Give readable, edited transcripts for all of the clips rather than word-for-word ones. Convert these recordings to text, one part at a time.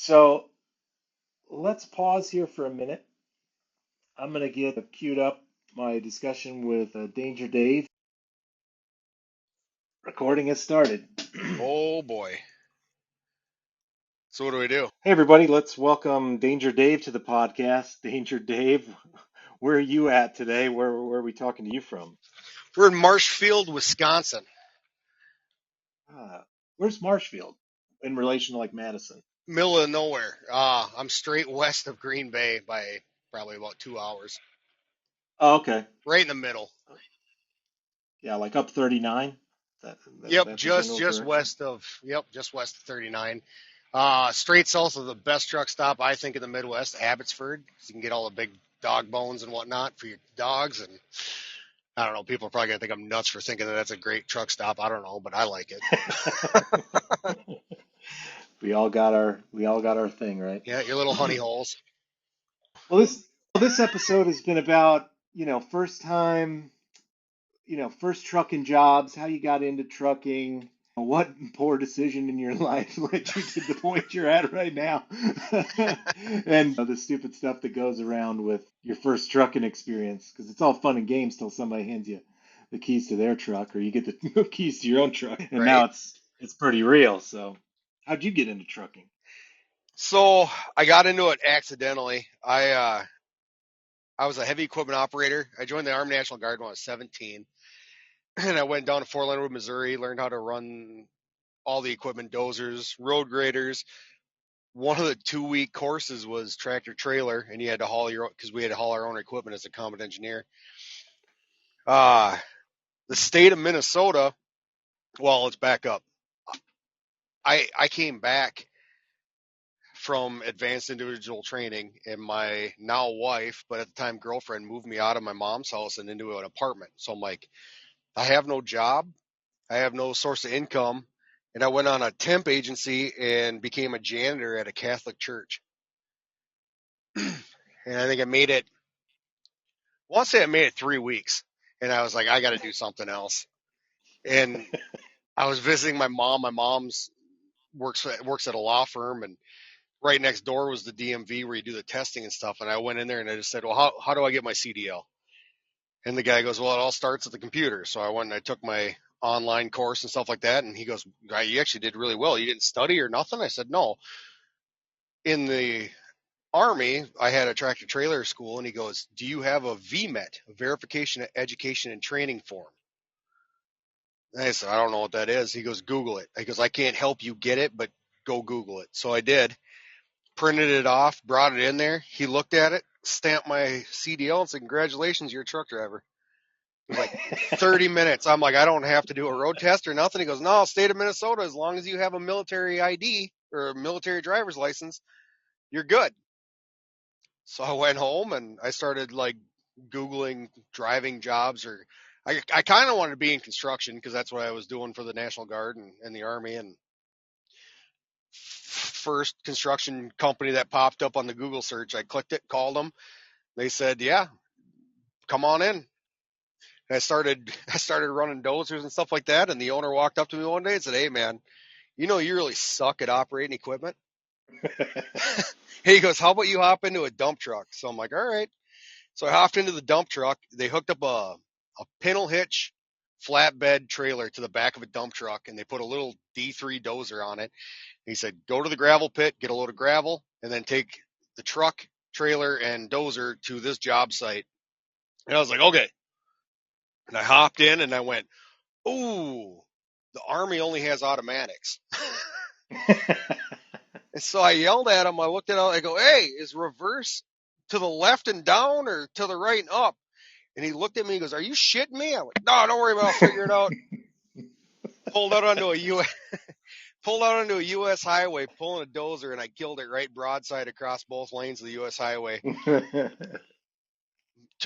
So let's pause here for a minute. I'm going to get queued up my discussion with Danger Dave. Recording has started. Oh boy. So what do we do? Hey, everybody, let's welcome Danger Dave to the podcast. Danger Dave, where are you at today? Where are we talking to you from? We're in Marshfield, Wisconsin, Where's Marshfield in relation to like Madison? middle of nowhere. I'm straight west of Green Bay by probably about 2 hours. Oh, okay. Right in the middle. Yeah, like up 39. That, Yep, that's the just general just direction. west of just west of 39. Straight south of the best truck stop I think in the Midwest, Abbotsford. You can get all the big dog bones and whatnot for your dogs, and I don't know. People are probably gonna think I'm nuts for thinking that that's a great truck stop. I don't know, but I like it. We all got our thing, right? Yeah, your little honey holes. Well, this episode has been about, first time, first trucking jobs, how you got into trucking, what poor decision in your life led you to the point you're at right now, and the stupid stuff that goes around with your first trucking experience, because it's all fun and games till somebody hands you the keys to their truck, or you get the keys to your own truck, and now Right. it's pretty real. So, how'd you get into trucking? So I got into it accidentally. I was a heavy equipment operator. I joined the Army National Guard when I was 17, and I went down to Fort Leonard, Missouri, learned how to run all the equipment, dozers, road graders. One of the 2 week courses was tractor trailer, and you had to haul your own because we had to haul our own equipment as a combat engineer. Uh, the state of Minnesota. Well, let's back up. I came back from advanced individual training, and my now wife, but at the time girlfriend, moved me out of my mom's house and into an apartment. So I'm like, I have no job, I have no source of income, and I went on a temp agency and became a janitor at a Catholic church. And I think I made it. I want to say I made it 3 weeks, and I was like, I got to do something else. And I was visiting my mom. My mom's works at a law firm, and right next door was the DMV where you do the testing and stuff. And I went in there and I just said, well, how do I get my CDL? And the guy goes, well, it all starts at the computer. So I went and I took my online course and stuff like that. And he goes, you actually did really well. You didn't study or nothing? I said, no. In the Army, I had a tractor trailer school. And he goes, do you have a VMET, a verification of education and training form? And I said, I don't know what that is. He goes, Google it. He goes, I can't help you get it, but go Google it. So I did. Printed it off, brought it in there. He looked at it, stamped my CDL, and said, congratulations, you're a truck driver. It was like 30 minutes. I'm like, I don't have to do a road test or nothing. He goes, no, state of Minnesota, as long as you have a military ID or a military driver's license, you're good. So I went home and I started like Googling driving jobs, or I kind of wanted to be in construction because that's what I was doing for the National Guard and the Army. And first construction company that popped up on the Google search, I clicked it, called them. They said, yeah, come on in. And I started running dozers and stuff like that. And the owner walked up to me one day and said, hey man, you really suck at operating equipment. He goes, how about you hop into a dump truck? So I'm like, all right. So I hopped into the dump truck. They hooked up a pintle hitch flatbed trailer to the back of a dump truck, and they put a little D3 dozer on it. He said, go to the gravel pit, get a load of gravel, and then take the truck, trailer, and dozer to this job site. And I was like, okay. And I hopped in and I went, ooh, the Army only has automatics. And so I yelled at him. I looked at him. I go, hey, is reverse to the left and down or to the right and up? And he looked at me. He goes, are you shitting me? I went, no, don't worry about it. I'll figure it out. Pulled out onto a U.S. highway, pulling a dozer, and I killed it right broadside across both lanes of the U.S. highway.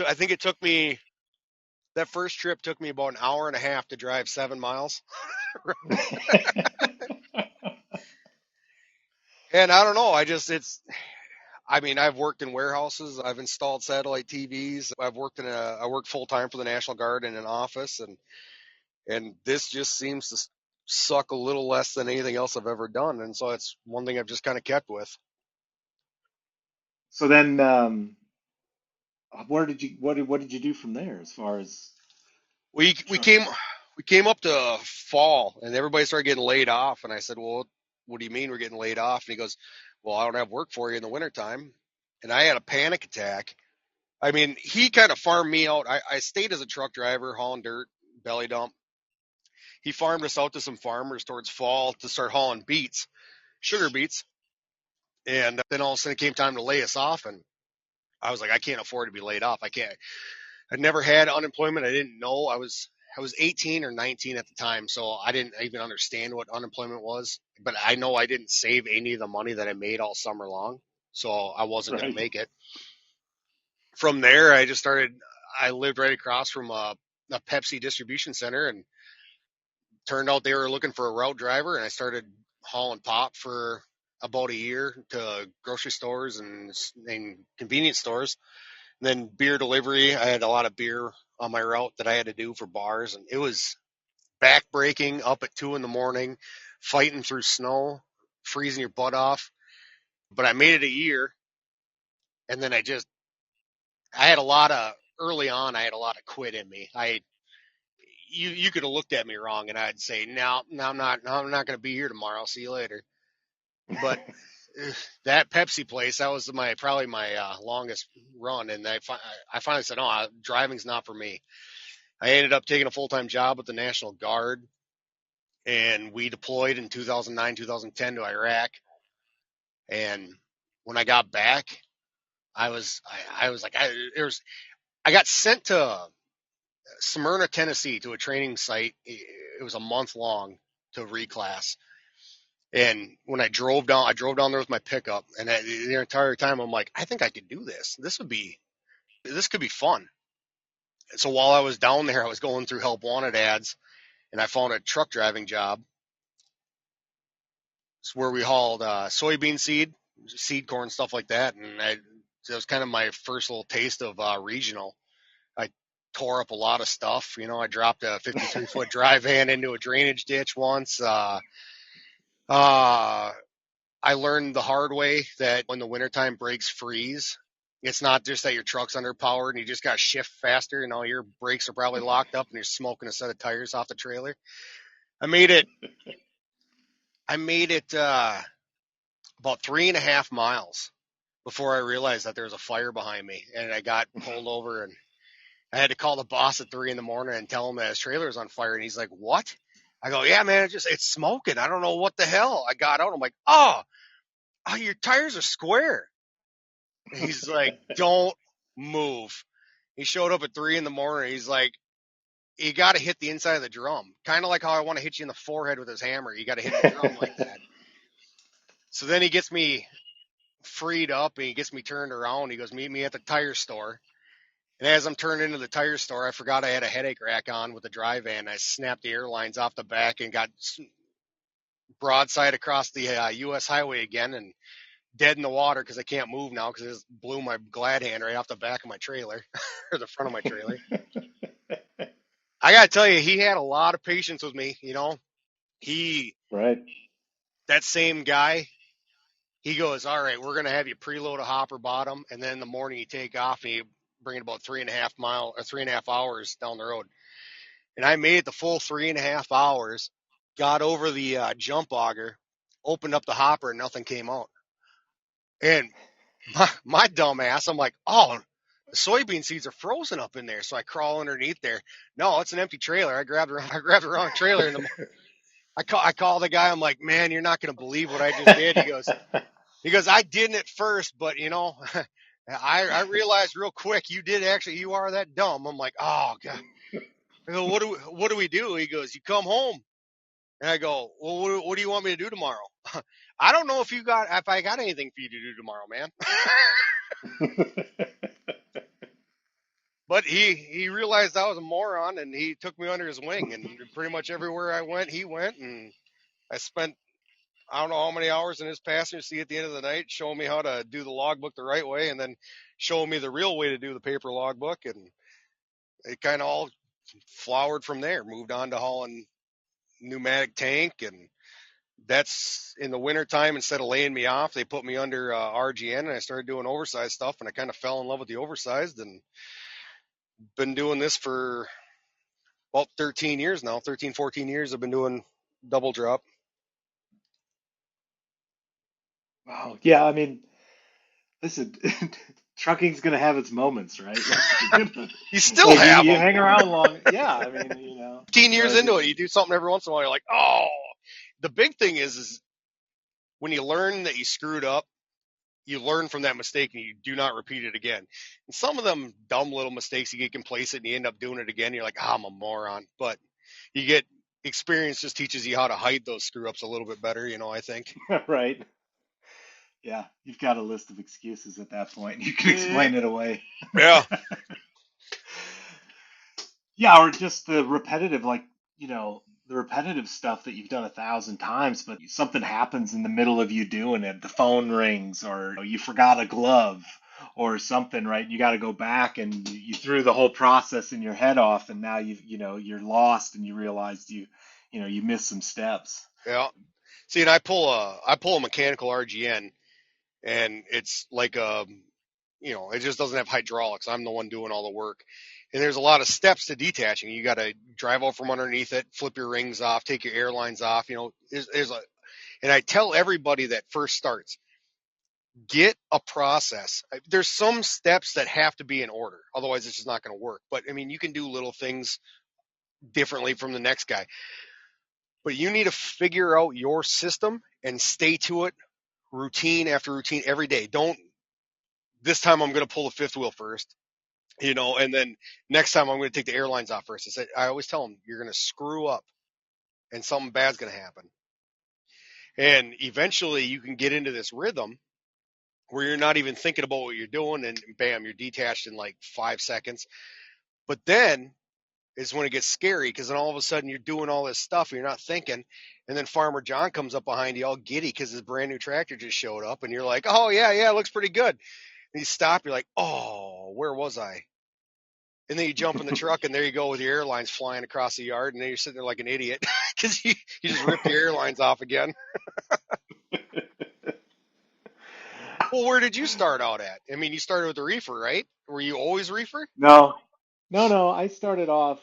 I think it took me, that first trip took me about an hour and a half to drive 7 miles. And I don't know. I've worked in warehouses. I've installed satellite TVs. I worked full time for the National Guard in an office, and this just seems to suck a little less than anything else I've ever done, and so it's one thing I've just kind of kept with. So then, where did you what did you do from there as far as We trucking? came up to fall, and everybody started getting laid off, and I said, "Well, what do you mean we're getting laid off?" And he goes, "Well, I don't have work for you in the wintertime." And I had a panic attack. I mean, he kind of farmed me out. I stayed as a truck driver, hauling dirt, belly dump. He farmed us out to some farmers towards fall to start hauling beets, sugar beets. And then all of a sudden it came time to lay us off. And I was like, I can't afford to be laid off. I can't. I'd never had unemployment. I didn't know. I was 18 or 19 at the time, so I didn't even understand what unemployment was. But I know I didn't save any of the money that I made all summer long, so I wasn't going to Right. make it. From there, I just started. I lived right across from a Pepsi distribution center, and turned out they were looking for a route driver, and I started hauling pop for about a year to grocery stores and convenience stores. And then beer delivery. I had a lot of beer on my route that I had to do for bars, and it was backbreaking up at 2 in the morning, fighting through snow, freezing your butt off. But I made it a year, and then I had a lot of early on. I had a lot of quit in me. You could have looked at me wrong, and I'd say, no, I'm not going to be here tomorrow. I'll see you later. But that Pepsi place, that was my probably my longest run, and I finally said, no, driving's not for me. I ended up taking a full time job with the National Guard, and we deployed in 2009, 2010 to Iraq. And when I got back, I was like, I got sent to Smyrna, Tennessee, to a training site. It was a month long to reclass. And when I drove down there with my pickup, and the entire time I'm like, I think I could do this. This could be fun. And so while I was down there, I was going through help wanted ads, and I found a truck driving job where we hauled soybean seed corn, stuff like that. And it was kind of my first little taste of regional. I tore up a lot of stuff. You know, I dropped a 53-foot dry van into a drainage ditch once. Uh, I learned the hard way that when the wintertime brakes freeze, it's not just that your truck's underpowered and you just got to shift faster and all your brakes are probably locked up and you're smoking a set of tires off the trailer. I made it. I made it about 3.5 miles before I realized that there was a fire behind me, and I got pulled over, and I had to call the boss at 3 in the morning and tell him that his trailer was on fire. And he's like, "What?" I go, "Yeah, man, it's smoking. I don't know what the hell." I got out. I'm like, "Oh, your tires are square." And he's like, "Don't move." He showed up at 3 in the morning. He's like, "You got to hit the inside of the drum, kind of like how I want to hit you in the forehead with his hammer. You got to hit the drum like that." So then he gets me freed up and he gets me turned around. He goes, "Meet me at the tire store." And as I'm turning into the tire store, I forgot I had a headache rack on with the dry van. I snapped the airlines off the back and got broadside across the U.S. highway again, and dead in the water because I can't move now because it just blew my glad hand right off the back of my trailer or the front of my trailer. I got to tell you, he had a lot of patience with me. You know, he, Right. that same guy, he goes, "All right, we're going to have you preload a hopper bottom. And then in the morning you take off and you bring it about 3.5 hours down the road." And I made it the full 3.5 hours, got over the jump auger, opened up the hopper, and nothing came out. And my dumb ass, I'm like, "Oh, the soybean seeds are frozen up in there." So I crawl underneath there. No, it's an empty trailer. I grabbed the wrong trailer, and I call the guy. I'm like, "Man, you're not going to believe what I just did." He goes, "I didn't at first, but you know, I realized real quick you are that dumb." I'm like, "Oh God." I go, what do we do?" He goes, "You come home." And I go, "Well, what do you want me to do tomorrow?" "I don't know if I got anything for you to do tomorrow, man." But he realized I was a moron, and he took me under his wing, and pretty much everywhere I went, he went, and I spent I don't know how many hours in his passenger seat at the end of the night, showing me how to do the logbook the right way, and then showing me the real way to do the paper logbook, and it kind of all flowered from there. Moved on to hauling pneumatic tank, and that's in the wintertime. Instead of laying me off, they put me under RGN, and I started doing oversized stuff, and I kind of fell in love with the oversized, and been doing this for about 13 years now. 13, 14 years I've been doing double drop. Wow. Yeah, I mean, listen, trucking's gonna have its moments, right? Like you're gonna, You still like have you them. hang around long. Yeah, I mean, 15 years but into it, you do something every once in a while, you're like, oh. The big thing is when you learn that you screwed up, you learn from that mistake and you do not repeat it again. And some of them dumb little mistakes, you get complacent and you end up doing it again. You're like, ah, I'm a moron. But you get experience just teaches you how to hide those screw ups a little bit better, I think. right. Yeah, you've got a list of excuses at that point. You can Mm, explain it away. yeah. Yeah, or just the repetitive, like, the repetitive stuff that you've done 1,000 times, but something happens in the middle of you doing it. The phone rings, or you forgot a glove or something, right? You got to go back and you threw the whole process in your head off, and now you're lost and you realized you missed some steps. Yeah. See, and I pull a mechanical RGN, and it's like it just doesn't have hydraulics. I'm the one doing all the work. And there's a lot of steps to detaching. You got to drive out from underneath it, flip your rings off, take your airlines off. And I tell everybody that first starts, get a process. There's some steps that have to be in order. Otherwise, it's just not going to work. But I mean, you can do little things differently from the next guy. But you need to figure out your system and stay to it routine after routine every day. Don't, this time I'm going to pull the fifth wheel first, and then next time I'm going to take the airlines off first. I always tell them, you're going to screw up and something bad's going to happen. And eventually you can get into this rhythm where you're not even thinking about what you're doing, and bam, you're detached in like 5 seconds. But then is when it gets scary, because then all of a sudden you're doing all this stuff and you're not thinking. And then Farmer John comes up behind you all giddy because his brand new tractor just showed up, and you're like, oh, yeah, it looks pretty good. And you stop, you're like, oh, where was I? And then you jump in the truck, and there you go with your airlines flying across the yard, and then you're sitting there like an idiot because you just ripped your airlines off again. Well, where did you start out at? I mean, you started with the reefer, right? Were you always reefer? No, no. I started off.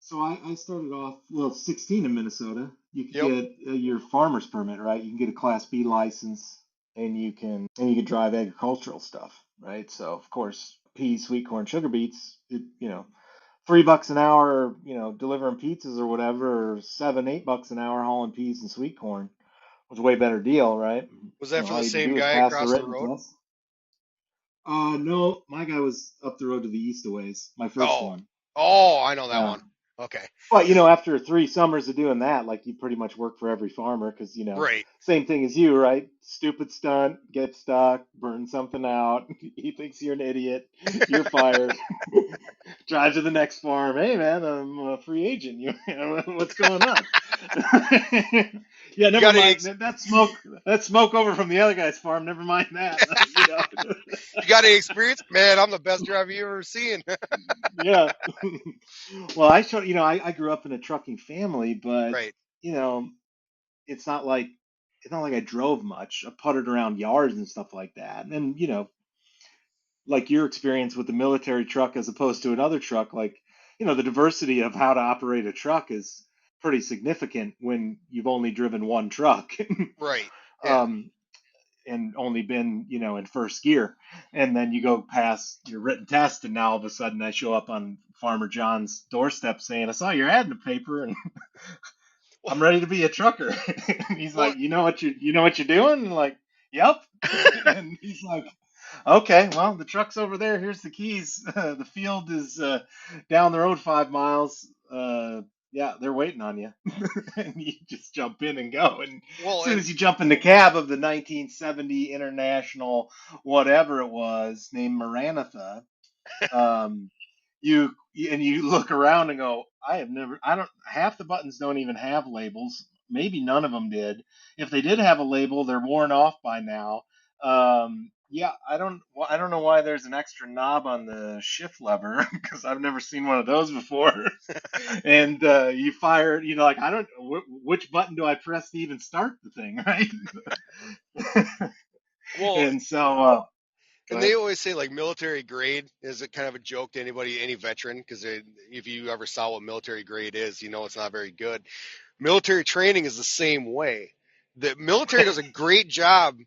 So I started off, well, 16 in Minnesota. You could Yep. get your farmer's permit, right? You can get a Class B license, and you can drive agricultural stuff, right? So of course, peas, sweet corn, sugar beets, $3 an hour, delivering pizzas or whatever, or 7, $8 an hour hauling peas and sweet corn was a way better deal, right? Was that for All the you had to same do is guy pass the across the written road? test. No, my guy was up the road to the east a ways, my first Oh, one. oh, I know that Yeah. one. Okay. But after 3 summers of doing that, like you pretty much work for every farmer because Right. same thing as you, right? Stupid stunt, get stuck, burn something out. He thinks you're an idiot. You're fired. Drive to the next farm. Hey man, I'm a free agent. What's going on? Yeah, You never got mind. any That's smoke over from the other guy's farm. Never mind that. you got any experience? Man, I'm the best driver you ever seen. Yeah. Well, I grew up in a trucking family, but Right. you know, it's not like I drove much. I puttered around yards and stuff like that. And like your experience with the military truck as opposed to another truck, like, the diversity of how to operate a truck is pretty significant when you've only driven one truck. Right. Yeah. um, and only been, in first gear. And then you go past your written test, and now all of a sudden I show up on Farmer John's doorstep saying, I saw your ad in the paper, and Well, I'm ready to be a trucker. And he's well, like, you know what you're doing? And like, yep. And he's like, okay, well, the truck's over there. Here's the keys. The field is down the road 5 miles. Yeah, they're waiting on you. And you just jump in and go. And as well, soon and as you jump in the cab of the 1970 International, whatever it was, named Maranatha, um, you look around and go, I don't, half the buttons don't even have labels. Maybe none of them did. If they did have a label, they're worn off by now. Yeah, I don't know why there's an extra knob on the shift lever because I've never seen one of those before. And you fire, like I don't which button do I press to even start the thing, right? Well, And so, go and they ahead. always say like military grade is a kind of a joke to anybody, any veteran, because if you ever saw what military grade is, you know it's not very good. Military training is the same way. The military does a great job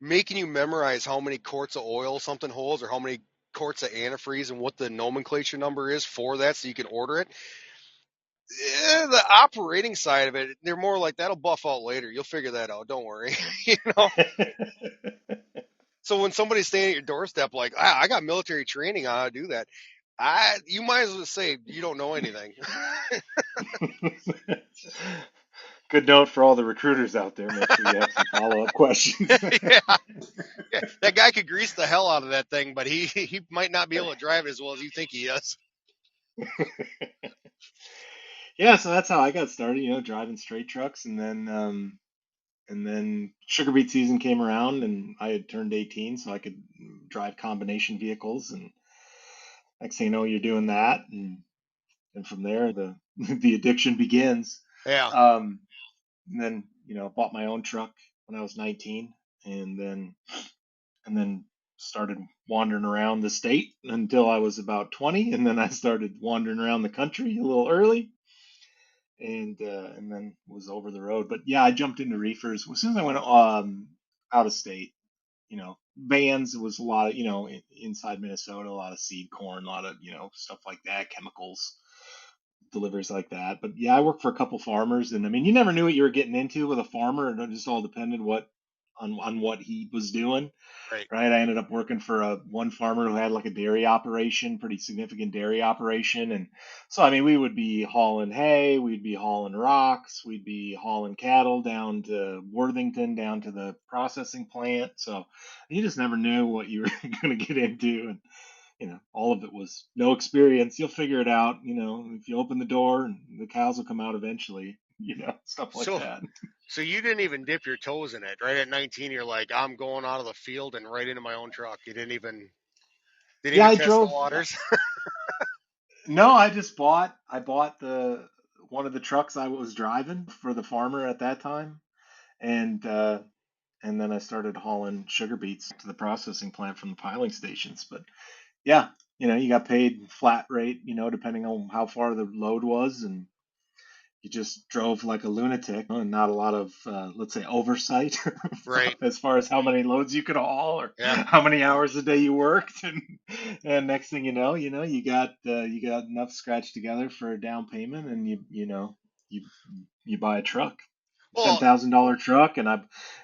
making you memorize how many quarts of oil something holds or how many quarts of antifreeze and what the nomenclature number is for that so you can order it. The operating side of it, they're more like that'll buff out later. You'll figure that out. Don't worry. you know. So when somebody's standing at your doorstep like, I got military training on how to do that, you might as well say you don't know anything. Good note for all the recruiters out there. Make sure you have some follow-up questions. yeah, yeah, that guy could grease the hell out of that thing, but he might not be able to drive it as well as you think he is. Yeah, so that's how I got started, driving straight trucks, and then sugar beet season came around, and I had turned 18, so I could drive combination vehicles, and next thing you know, you're doing that, and from there, the the addiction begins. Yeah, Um, and then, bought my own truck when I was 19, and then started wandering around the state until I was about 20, and then I started wandering around the country a little early, and then was over the road. But yeah, I jumped into reefers as soon as I went out of state. Vans was a lot of inside Minnesota, a lot of seed corn, a lot of stuff like that, chemicals, deliveries like that. But yeah, I worked for a couple farmers, and I mean, you never knew what you were getting into with a farmer, and it just all depended on what he was doing, right. right? I ended up working for a one farmer who had like a dairy operation, pretty significant dairy operation, and so I mean, we would be hauling hay, we'd be hauling rocks, we'd be hauling cattle down to Worthington, down to the processing plant. So you just never knew what you were going to get into, and all of it was no experience. You'll figure it out. If you open the door, the cows will come out eventually. Stuff like So that. so you didn't even dip your toes in it, right? At 19, you're like, I'm going out of the field and right into my own truck. You didn't Yeah, even I test the drove. waters. No, I bought the one of the trucks I was driving for the farmer at that time, and then I started hauling sugar beets to the processing plant from the piling stations. But yeah, you got paid flat rate, depending on how far the load was, and you just drove like a lunatic, and not a lot of, let's say, oversight right. as far as how many loads you could haul or Yeah. how many hours a day you worked, and next thing you got enough scratched together for a down payment, and you you buy a truck, ten Well, thousand dollar truck, and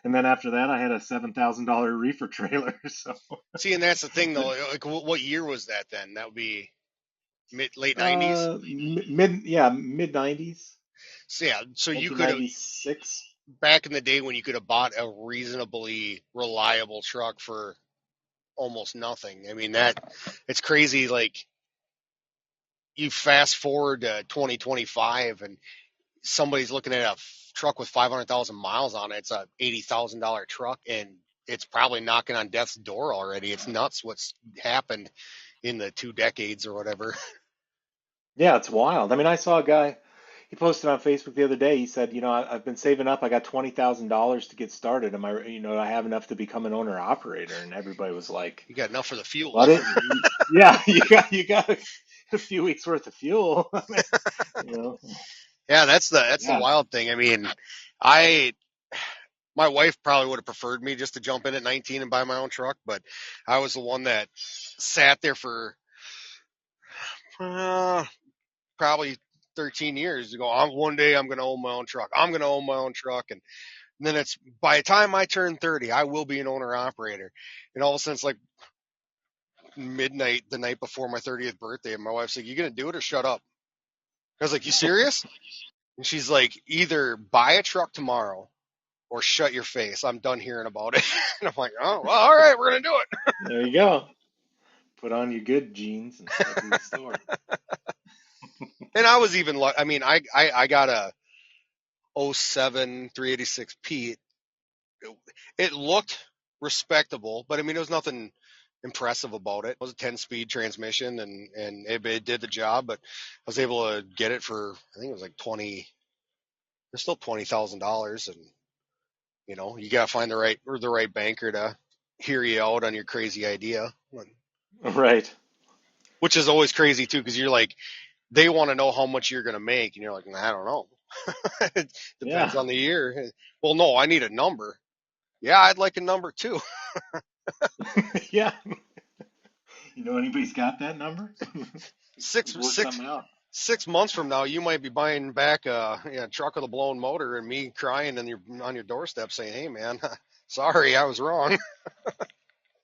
then after that I had a $7,000 reefer trailer. So see, and that's the thing though. Like, what year was that then? That would be late 90s. mid '90s, So yeah, so you could have 1996. back in the day when you could have bought a reasonably reliable truck for almost nothing. I mean that it's crazy. Like you fast forward to 2025 and somebody's looking at a truck with 500,000 miles on it. It's a $80,000 truck and it's probably knocking on death's door already. It's nuts what's happened in the 2 decades or whatever. Yeah, it's wild. I mean, I saw a guy, he posted on Facebook the other day. He said, I've been saving up. I got $20,000 to get started. I have enough to become an owner operator. And everybody was like, You got enough for the fuel. what? Yeah, you got a few weeks worth of fuel. I mean, you know, Yeah, that's the yeah. wild thing. I mean, I my wife probably would have preferred me just to jump in at 19 and buy my own truck, but I was the one that sat there for uh, probably 13 years to go. One day I'm going to own my own truck. I'm going to own my own truck, and then it's by the time I turn 30, I will be an owner operator. And all of a sudden, it's like midnight the night before my 30th birthday, and my wife's like, "You going to do it or shut up?" I was like, "You serious?" And she's like, "Either buy a truck tomorrow or shut your face. I'm done hearing about it." And I'm like, "Oh, well, all right, we're gonna do it." There you go. Put on your good jeans and head to the store. And I was even I mean, I got a '07 386 Pete. It looked respectable, but I mean, there was nothing impressive about it. It was a 10-speed transmission, and it did the job. But I was able to get it for, I think it was like 20. It's still $20,000, and you got to find the right banker to hear you out on your crazy idea, Right. which is always crazy too, because you're like, they want to know how much you're going to make, and you're like, I don't know. It depends Yeah. on the year. Well, no, I need a number. Yeah, I'd like a number too. Yeah. You know anybody's got that number? Six Could work six something out. 6 months from now, you might be buying back a truck with a blown motor, and me crying on your doorstep saying, "Hey, man, sorry, I was wrong."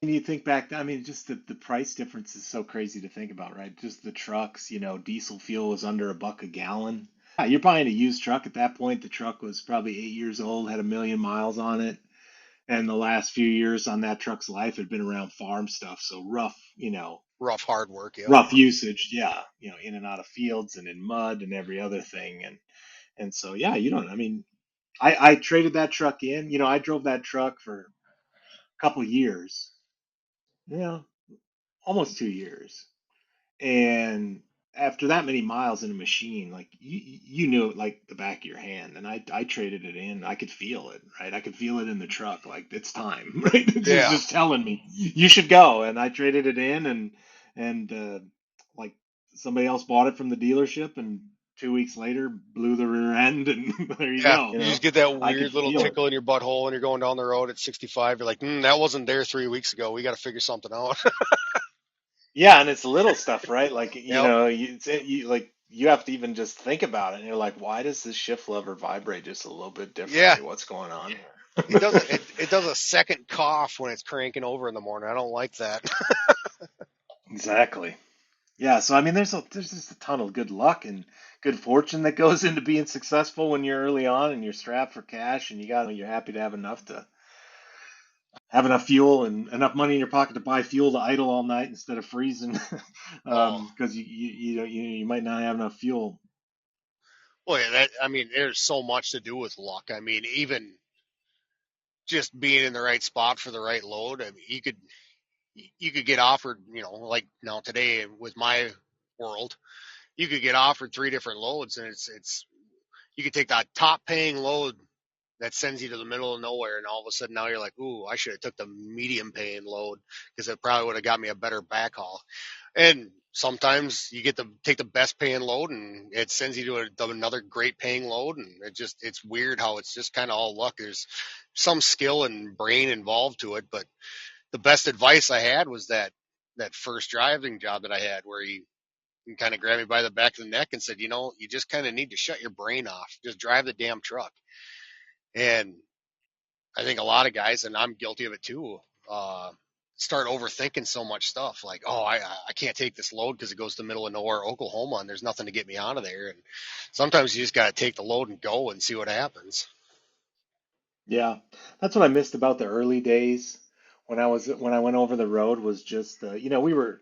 And you think back, I mean, just the price difference is so crazy to think about, right? Just the trucks, diesel fuel was under $1 a gallon. Yeah, you're buying a used truck at that point. The truck was probably 8 years old, had 1 million miles on it. And the last few years on that truck's life had been around farm stuff. So rough, Rough, hard work. Yep. rough usage. Yeah. In and out of fields and in mud and every other thing. And so, yeah, I mean, I traded that truck in. I drove that truck for a couple years, yeah, almost 2 years. And after that many miles in a machine, like you knew it like the back of your hand. And I traded it in. I could feel it, right? I could feel it in the truck, like it's time, right? It was Yeah. just telling me you should go. And I traded it in, and like somebody else bought it from the dealership, and 2 weeks later blew the rear end, and there you Yeah, go. you just get that I could weird little feel it. tickle in your butthole, and you're going down the road at 65. You're like, that wasn't there 3 weeks ago. We got to figure something out. Yeah, and it's little stuff, right? Like, Yep. you have to even just think about it, and you're like, why does this shift lever vibrate just a little bit Yeah, differently? What's going on it does here? a it does a second cough when it's cranking over in the morning. I don't like that. Exactly. Yeah, so I mean, there's just a ton of good luck and good fortune that goes into being successful when you're early on and you're strapped for cash and you're happy to have enough fuel and enough money in your pocket to buy fuel to idle all night instead of freezing, Oh, because you might not have enough fuel. well, yeah, that I mean, there's so much to do with luck. I mean, even just being in the right spot for the right load. I mean, you could get offered, like now today with my world, you could get offered three different loads, and it's you could take that top paying load that sends you to the middle of nowhere, and all of a sudden now you're like, ooh, I should have took the medium paying load because it probably would have got me a better backhaul. And sometimes you get to take the best paying load, and it sends you to another great paying load, and it's weird how it's just kind of all luck. There's some skill and brain involved to it, but the best advice I had was that first driving job that I had, where he kind of grabbed me by the back of the neck and said, you just kind of need to shut your brain off, just drive the damn truck. And I think a lot of guys, and I'm guilty of it too, uh, start overthinking so much stuff. Like, oh, I can't take this load because it goes to the middle of nowhere, Oklahoma, and there's nothing to get me out of there. And sometimes you just got to take the load and go and see what happens. Yeah, that's what I missed about the early days when I went over the road was just we were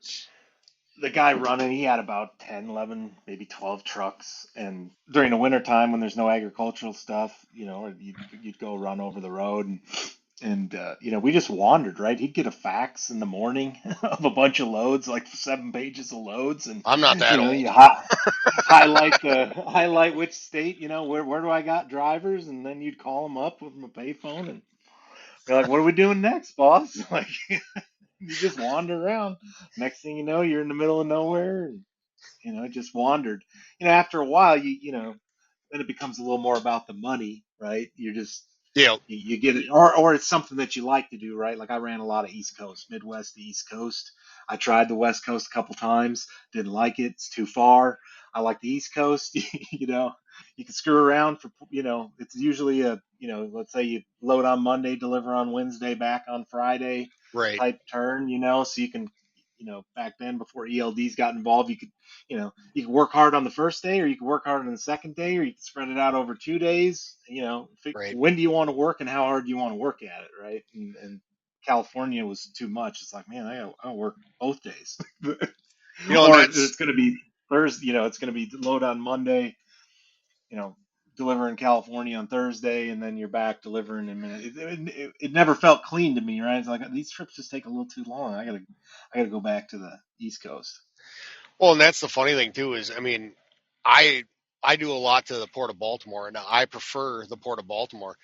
the guy running, he had about 10, 11, maybe 12 trucks. And during the winter time when there's no agricultural stuff, you'd go run over the road, and we just wandered, right? He'd get a fax in the morning of a bunch of loads, like 7 pages of loads, and I'm not that you old. highlight which state, where do I got drivers, and then you'd call them up with a payphone, and you're like, what are we doing next, boss? Like, you just wander around. Next thing you know, you're in the middle of nowhere, and just wandered. After a while, then it becomes a little more about the money, right? You're just Yeah, you get it, or it's something that you like to do, right? Like I ran a lot of East Coast, Midwest to East Coast. I tried the West Coast a couple times, didn't like it. It's too far. I like the East Coast. You can screw around for, it's usually let's say you load on Monday, deliver on Wednesday, back on Friday right, type turn, so you can, back then before ELDs got involved, you could work hard on the first day, or you could work hard on the second day, or you could spread it out over 2 days. right. When do you want to work and how hard do you want to work at it, right? And California was too much. It's like, man, I gotta work both days, And or that's it's going to be Thursday. It's going to be load on Monday. You know, delivering California on Thursday, and then you're back delivering in minute. It never felt clean to me, right? It's like these trips just take a little too long. I gotta go back to the East Coast. Well, and that's the funny thing too is, I mean, I I do a lot to the Port of Baltimore, and I prefer the Port of Baltimore,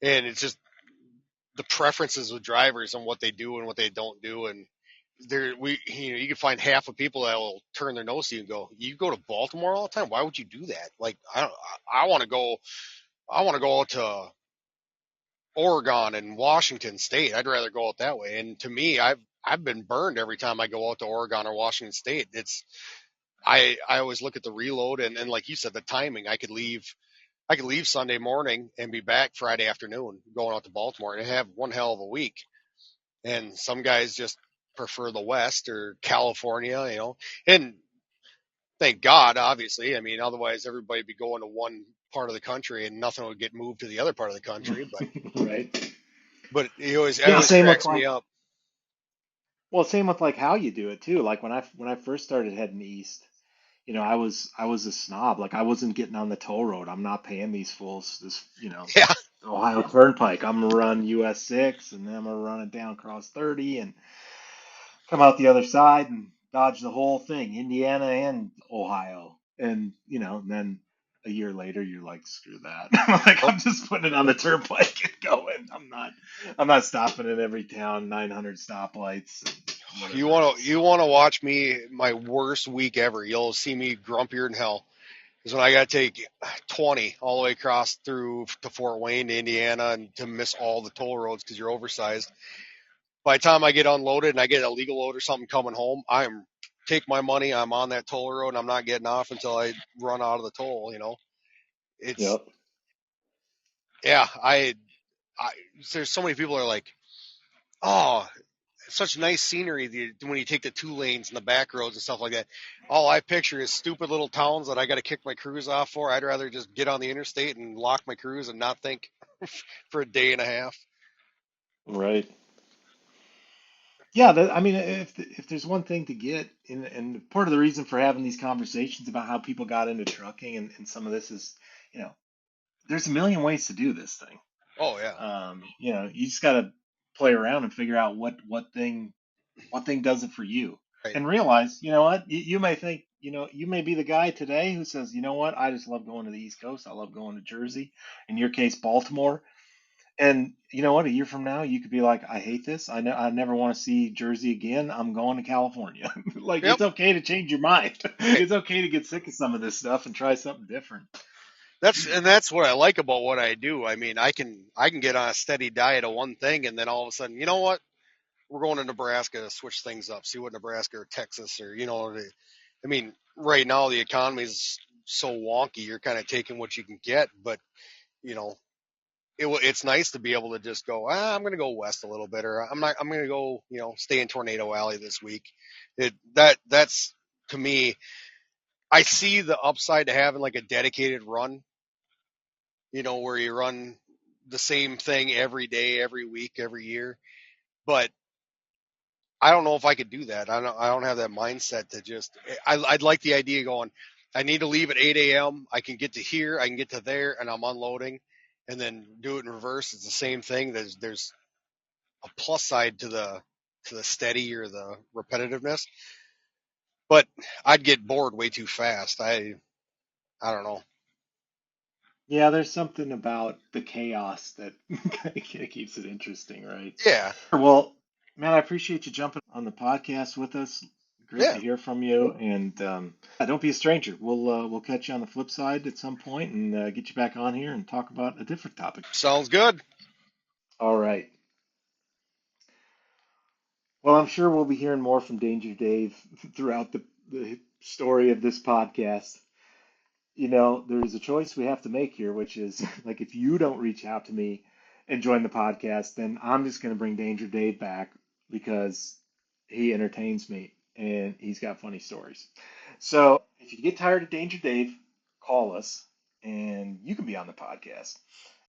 and it's just the preferences with drivers and what they do and what they don't do, and you can find half of people that will turn their nose to you and go, "You go to Baltimore all the time? Why would you do that?" Like I want to go, I want to go out to Oregon and Washington State. I'd rather go out that way. And to me, I've been burned every time I go out to Oregon or Washington State. I always look at the reload and like you said, the timing. I could leave Sunday morning and be back Friday afternoon going out to Baltimore and have one hell of a week. And some guys just prefer the West or California, you know. And thank God, obviously. I mean, otherwise everybody'd be going to one part of the country and nothing would get moved to the other part of the country. Right. But it Yeah, always same with cracks like me up. same with like how you do it too. Like when I first started heading east, I was a snob. Like I wasn't getting on the toll road. I'm not paying these fools Yeah. Ohio Turnpike. I'm gonna run US 6 and then I'm gonna run it down across 30 and come out the other side and dodge the whole thing, Indiana and Ohio. And then a year later you're like, screw that. Like Oh, I'm just putting it on the turnpike and going. I'm not stopping at every town, 900 stoplights and whatever else. you want to watch me my worst week ever. You'll see me grumpier than hell. Because when I got to take 20 all the way across through to Fort Wayne to Indiana and to miss all the toll roads because you're oversized. By the time I get unloaded and I get a legal load or something coming home, I'm take my money. I'm on that toll road and I'm not getting off until I run out of the toll. You know, it's Yep. yeah. I there's so many people are like, oh, such nice scenery when you take the two lanes and the back roads and stuff like that. All I picture is stupid little towns that I got to kick my cruise off for. I'd rather just get on the interstate and lock my cruise and not think for a day and a half. Right. Yeah, I mean, if there's one thing to get, and part of the reason for having these conversations about how people got into trucking and some of this is, you know, there's a million ways to do this thing. Oh yeah, You just got to play around and figure out what thing does it for you, right. and realize, you know what, you may think, you may be the guy today who says, you know what, I just love going to the East Coast. I love going to Jersey. In your case, Baltimore. And you know what? A year from now, you could be like, I hate this. I never want to see Jersey again. I'm going to California. Like, Yep. it's okay to change your mind. Right. It's okay to get sick of some of this stuff and try something different. That's what I like about what I do. I mean, I can get on a steady diet of one thing, and then all of a sudden, you know what? We're going to Nebraska to switch things up. See what Nebraska or Texas or I mean, right now the economy is so wonky. You're kind of taking what you can get, but you know, it's nice to be able to just go. I'm going to go west a little bit, or I'm not. I'm going to go. Stay in Tornado Alley this week. That's to me. I see the upside to having like a dedicated run. Where you run the same thing every day, every week, every year. But I don't know if I could do that. I don't have that mindset to just. I'd like the idea going. I need to leave at 8 a.m. I can get to here. I can get to there, and I'm unloading, and then do it in reverse. It's the same thing. There's a plus side to the steady or the repetitiveness, but I'd get bored way too fast. I don't know. Yeah, there's something about the chaos that kind of keeps it interesting, right? Yeah, Well, man, I appreciate you jumping on the podcast with us. Great yeah, to hear from you. And yeah, don't be a stranger. We'll catch you on the flip side at some point and get you back on here and talk about a different topic. sounds good. All right. Well, I'm sure we'll be hearing more from Danger Dave throughout the story of this podcast. There is a choice we have to make here, which is like, if you don't reach out to me and join the podcast, then I'm just going to bring Danger Dave back because he entertains me and he's got funny stories. So if you get tired of Danger Dave, call us and you can be on the podcast.